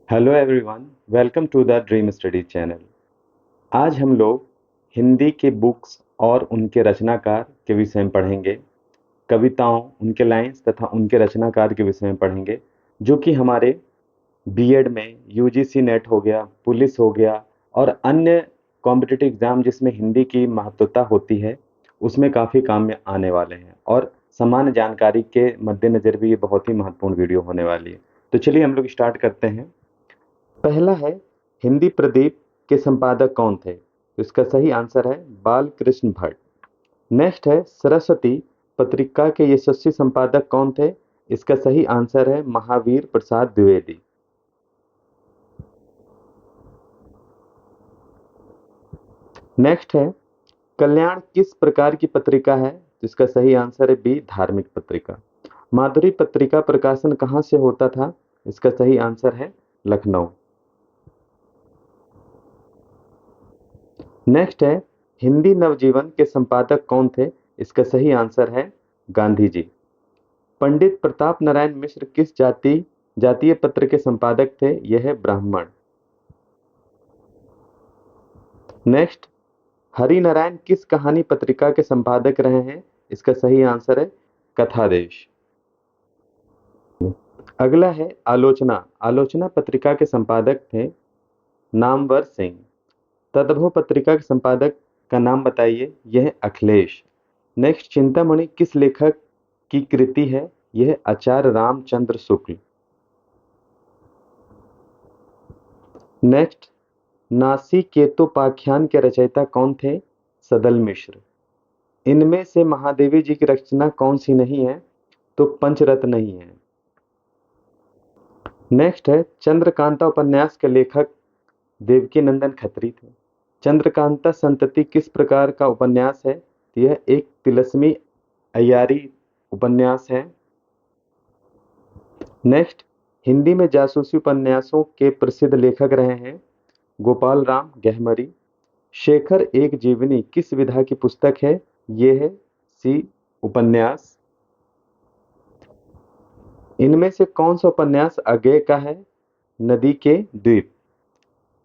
Hello everyone, welcome to the dream study channel. आज हम लोग हिंदी के बुक्स और उनके रचनाकार के विषय में पढ़ेंगे। कविताओं, उनके लाइंस तथा उनके रचनाकार के विषय में पढ़ेंगे, जो कि हमारे बीएड में यूजीसी नेट हो गया, पुलिस हो गया और अन्य कॉम्पिटिटिव एग्जाम जिसमें हिंदी की महत्वता होती है, उसमें काफ़ी काम में आने वाले हैं। और सामान्य जानकारी के मद्देनज़र भी ये बहुत ही महत्वपूर्ण वीडियो होने वाली है। तो चलिए हम लोग स्टार्ट करते हैं। पहला है, हिंदी प्रदीप के संपादक कौन थे? तो इसका सही आंसर है बाल कृष्ण भट्ट। नेक्स्ट है, सरस्वती पत्रिका के यशस्वी संपादक कौन थे? इसका सही आंसर है महावीर प्रसाद द्विवेदी। नेक्स्ट है, कल्याण किस प्रकार की पत्रिका है? तो इसका सही आंसर है बी, धार्मिक पत्रिका। माधुरी पत्रिका प्रकाशन कहाँ से होता था? इसका सही आंसर है लखनऊ। नेक्स्ट है, हिंदी नवजीवन के संपादक कौन थे? इसका सही आंसर है गांधी जी। पंडित प्रताप नारायण मिश्र किस जातीय पत्र के संपादक थे? यह है ब्राह्मण। नेक्स्ट, हरि नारायण किस कहानी पत्रिका के संपादक रहे हैं? इसका सही आंसर है कथादेश। अगला है, आलोचना। आलोचना पत्रिका के संपादक थे नामवर सिंह। तदभव पत्रिका के संपादक का नाम बताइए। यह है अखिलेश। नेक्स्ट, चिंतामणि किस लेखक की कृति है? यह है आचार्य रामचंद्र शुक्ल। नेक्स्ट, नासिकेतोपाख्यान के रचयिता कौन थे? सदल मिश्र। इनमें से महादेवी जी की रचना कौन सी नहीं है? तो पंचरत्न नहीं है। नेक्स्ट है, चंद्रकांता उपन्यास के लेखक देवकीनंदन खत्री थे। चंद्रकांता संतति किस प्रकार का उपन्यास है? तो यह एक तिलस्मी अय्यारी उपन्यास है। नेक्स्ट, हिंदी में जासूसी उपन्यासों के प्रसिद्ध लेखक रहे हैं गोपाल राम गहमरी। शेखर एक जीवनी किस विधा की पुस्तक है? ये है सी, उपन्यास। इनमें से कौन सा उपन्यास अज्ञेय का है? नदी के द्वीप।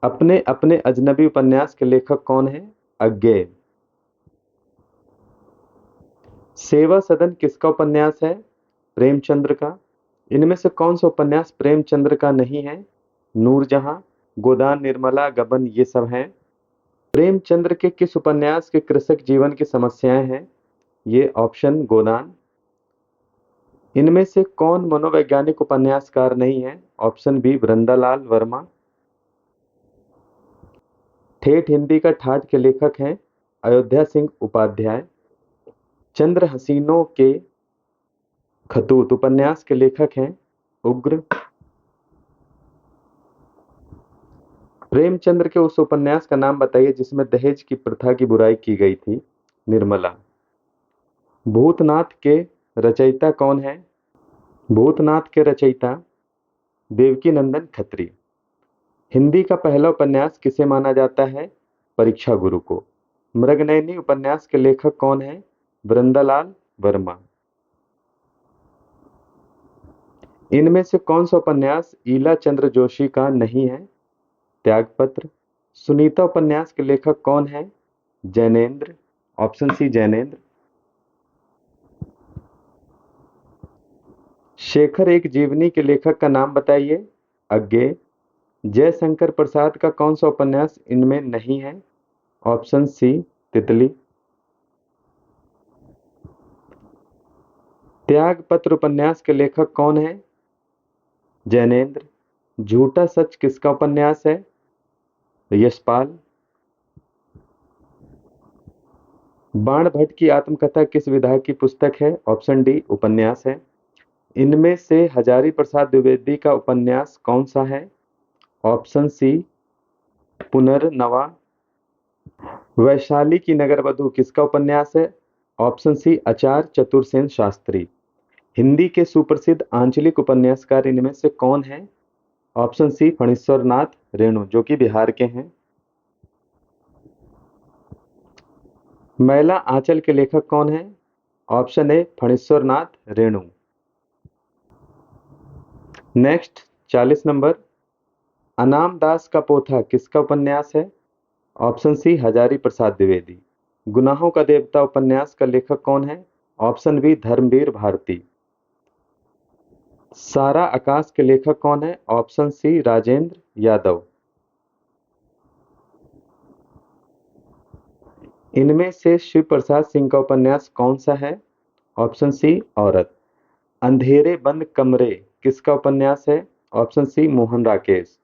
अपने अपने अजनबी उपन्यास के लेखक कौन है? अज्ञेय। सेवा सदन किसका उपन्यास है? प्रेमचंद्र का। इनमें से कौन सा उपन्यास प्रेमचंद्र का नहीं है? नूरजहां, गोदान निर्मला, गबन, ये सब हैं। प्रेमचंद्र के किस उपन्यास के कृषक जीवन की समस्याएं हैं? ये ऑप्शन गोदान। इनमें से कौन मनोवैज्ञानिक उपन्यासकार नहीं है? Option B, Vrindalal Verma. ठेठ हिंदी का ठाठ के लेखक हैं अयोध्या सिंह उपाध्याय। चंद्र हसीनों के खतूत उपन्यास के लेखक हैं उग्र। प्रेमचंद्र के उस उपन्यास का नाम बताइए जिसमें दहेज की प्रथा की बुराई की गई थी। निर्मला। भूतनाथ के रचयिता कौन है? भूतनाथ के रचयिता देवकीनंदन खत्री। हिंदी का पहला उपन्यास किसे माना जाता है? परीक्षा गुरु को। मृगनयनी उपन्यास के लेखक कौन है? वृंदालाल वर्मा। इनमें से कौन सा उपन्यास ईला चंद्र जोशी का नहीं है? त्यागपत्र। सुनीता उपन्यास के लेखक कौन है? जैनेन्द्र। Option C, Jainendra. शेखर एक जीवनी के लेखक का नाम बताइए। अज्ञेय। जयशंकर प्रसाद का कौन सा उपन्यास इनमें नहीं है? ऑप्शन सी, तितली। त्यागपत्र उपन्यास के लेखक कौन है? जैनेन्द्र। झूठा सच किसका उपन्यास है? यशपाल। बाण भट्ट की आत्मकथा किस विधा की पुस्तक है? ऑप्शन डी, उपन्यास है। इनमें से हजारी प्रसाद द्विवेदी का उपन्यास कौन सा है? ऑप्शन सी, पुनर्नवा। वैशाली की नगरवधु किसका उपन्यास है? ऑप्शन सी, आचार्य चतुरसेन शास्त्री। हिंदी के सुप्रसिद्ध आंचलिक उपन्यासकार इनमें से कौन है? ऑप्शन सी, फणीश्वर नाथ रेणु, जो कि बिहार के हैं। मैला आंचल के लेखक कौन है? Option A, Phanishwar Nath Renu. Next, 40 number. अनाम दास का पोथा किसका उपन्यास है? Option C Hazari Prasad Dwivedi. गुनाहों का देवता उपन्यास का लेखक कौन है? Option B Dharamvir Bharati. सारा आकाश के लेखक कौन है? Option C Rajendra Yadav. इनमें से शिव प्रसाद सिंह का उपन्यास कौन सा है? ऑप्शन सी औरत। अंधेरे बंद कमरे किसका उपन्यास है? Option C Mohan Rakesh.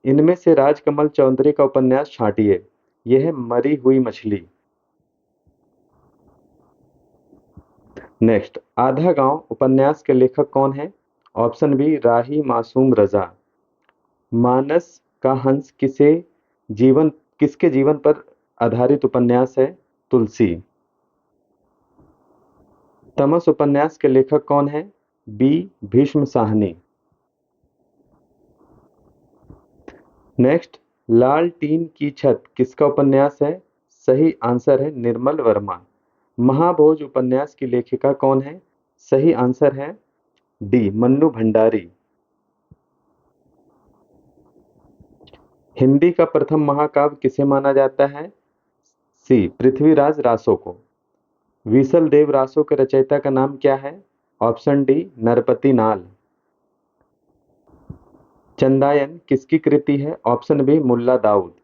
इनमें से राजकमल चौधरी का उपन्यास छांटिए, यह है मरी हुई मछली। नेक्स्ट, आधा गांव उपन्यास के लेखक कौन है? ऑप्शन बी राही मासूम रजा। मानस का हंस जीवन किसके जीवन पर आधारित उपन्यास है? तुलसी। तमस उपन्यास के लेखक कौन है? बी भीष्म साहनी। नेक्स्ट, लाल टीन की छत किसका उपन्यास है? सही आंसर है निर्मल वर्मा। महाभोज उपन्यास की लेखिका कौन है? सही आंसर है डी मन्नू भंडारी। हिंदी का प्रथम महाकाव्य किसे माना जाता है? सी पृथ्वीराज रासो को। विसल देव रासो के रचयिता का नाम क्या है? ऑप्शन डी नरपति नाल। चंदायन किसकी कृति है? Option B Mulla Daud.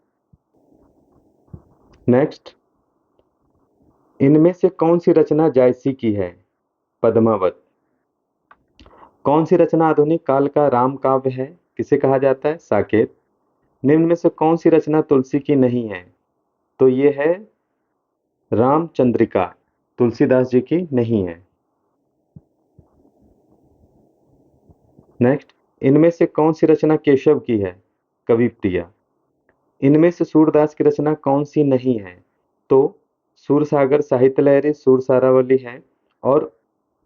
Next, इनमें से कौन सी रचना जायसी की है? पद्मावत। कौन सी रचना आधुनिक काल का राम काव्य है? किसे कहा जाता है? साकेत। निम्न में से कौन सी रचना तुलसी की नहीं है? तो ये है रामचंद्रिका, तुलसीदास जी की नहीं है। नेक्स्ट, इनमें से कौन सी रचना केशव की है? कवि प्रिया। इनमें से सूरदास की रचना कौन सी नहीं है? तो सूरसागर साहित्य लहरी, सूर सारावली है और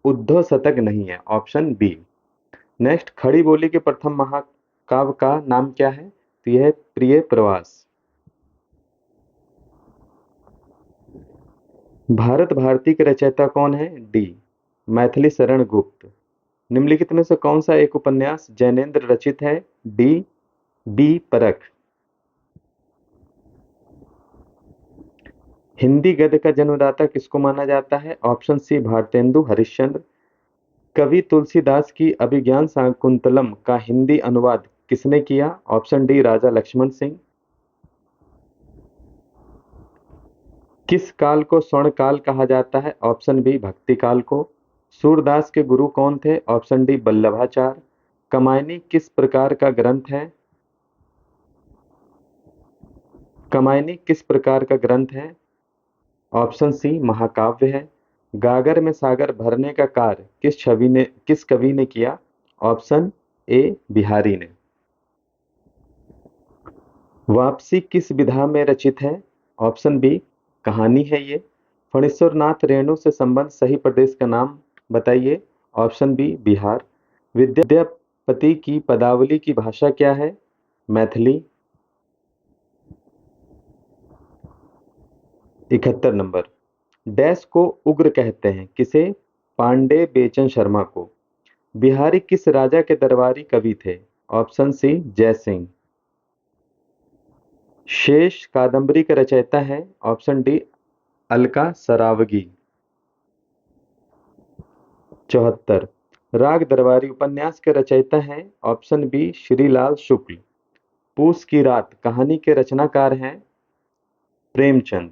उद्धव शतक नहीं है, ऑप्शन बी। नेक्स्ट, खड़ी बोली के प्रथम महाकाव्य का नाम क्या है? तो यह है प्रिय प्रवास। भारत भारती के रचयिता कौन है? डी मैथिली शरण गुप्त। निम्नलिखित में से कौन सा एक उपन्यास जैनेन्द्र रचित है? डी बी परख। हिंदी गद्य का जन्मदाता किसको माना जाता है? Option C Bharatendu Harishchandra. कवि तुलसीदास की अभिज्ञान शाकुंतलम का हिंदी अनुवाद किसने किया? ऑप्शन डी राजा लक्ष्मण सिंह। किस काल को स्वर्ण काल कहा जाता है? ऑप्शन बी भक्ति काल को। सूरदास के गुरु कौन थे? Option D Vallabhacharya. कमायनी किस प्रकार का ग्रंथ है? कमायनी किस प्रकार का ग्रंथ है? ऑप्शन सी महाकाव्य है। गागर में सागर भरने का कार्य किस कवि ने किया? ऑप्शन ए बिहारी ने। वापसी किस विधा में रचित है? ऑप्शन बी कहानी है ये। फणीश्वर नाथ रेणु से संबंध सही प्रदेश का नाम बताइए। Option B Bihar. विद्यापति की पदावली की भाषा क्या है? मैथिली। 71 नंबर, डैश को उग्र कहते हैं, किसे? पांडे बेचन शर्मा को। बिहारी किस राजा के दरबारी कवि थे? Option C Jaisingh. शेष कादंबरी के रचयिता हैं? Option D Alka Saraogi. 74, राग दरबारी उपन्यास के रचयिता हैं? ऑप्शन बी श्रीलाल शुक्ल। पूस की रात कहानी के रचनाकार हैं? प्रेमचंद।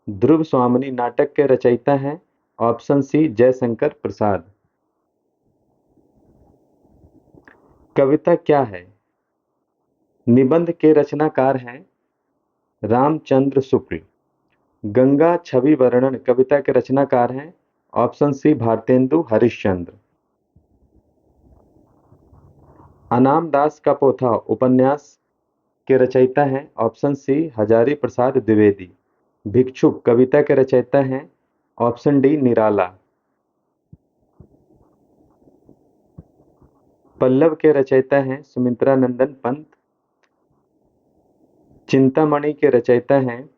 ध्रुव स्वामिनी नाटक के रचयिता हैं? ऑप्शन सी जयशंकर प्रसाद। कविता क्या है? निबंध के रचनाकार हैं रामचंद्र शुक्ल। गंगा छवि वर्णन कविता के रचनाकार हैं? Option C Bharatendu Harishchandra. अनाम दास का पोथा उपन्यास के रचयिता हैं? Option C Hazari Prasad Dwivedi. भिक्षुक कविता के रचयिता हैं? ऑप्शन डी निराला। पल्लव के रचयिता हैं सुमित्रा नंदन पंत। चिंतामणि के रचयिता हैं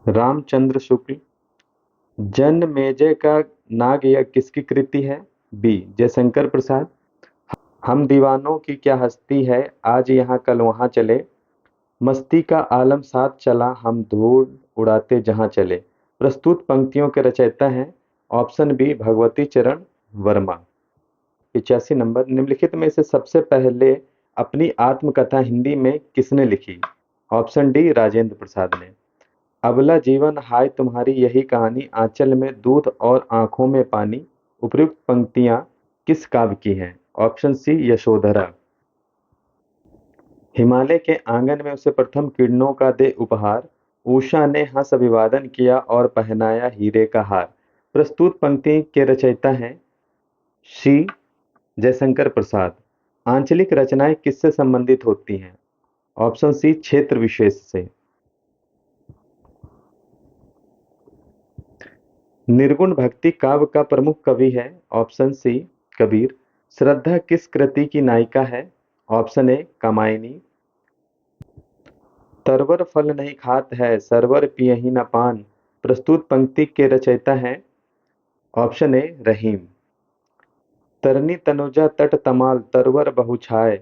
रामचंद्र शुक्ल। जनमेजय का नाग यज्ञ किसकी कृति है? बी जयशंकर प्रसाद। हम दीवानों की क्या हस्ती है, आज यहाँ कल वहाँ चले, मस्ती का आलम साथ चला, हम धूल उड़ाते जहाँ चले। प्रस्तुत पंक्तियों के रचयिता हैं ऑप्शन बी भगवती चरण वर्मा। 85 नंबर, निम्नलिखित में से सबसे पहले अपनी आत्मकथा हिंदी में किसने लिखी? ऑप्शन डी राजेंद्र प्रसाद ने। अबला जीवन हाय तुम्हारी यही कहानी, आंचल में दूध और आंखों में पानी, उपयुक्त पंक्तियां किस काव्य की हैं? ऑप्शन सी यशोधरा। हिमालय के आंगन में उसे प्रथम किरणों का दे उपहार, उषा ने हंस अभिवादन किया और पहनाया हीरे का हार। प्रस्तुत पंक्ति के रचयिता हैं श्री जयशंकर प्रसाद। आंचलिक रचनाएं किससे संबंधित होती हैं? ऑप्शन सी क्षेत्र विशेष से। निर्गुण भक्ति काव्य का प्रमुख कवि है? ऑप्शन सी कबीर। श्रद्धा किस कृति की नायिका है? ऑप्शन ए कामायनी। तरवर फल नहीं खात है, सरवर पियहि न पान। प्रस्तुत पंक्ति के रचयिता हैं ऑप्शन ए रहीम। तरनी तनुजा तट तमाल, तरवर बहु छाय।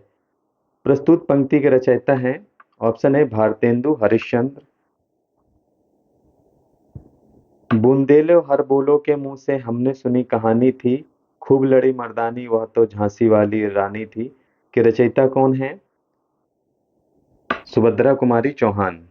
प्रस्तुत पंक्ति के रचयिता हैं ऑप्शन ए भारतेंदु हरिश्चंद्र। बूंदेलो हर बोलो के मुंह से हमने सुनी कहानी थी, खूब लड़ी मर्दानी वह तो झांसी वाली रानी थी। के रचयिता कौन है? सुभद्रा कुमारी चौहान।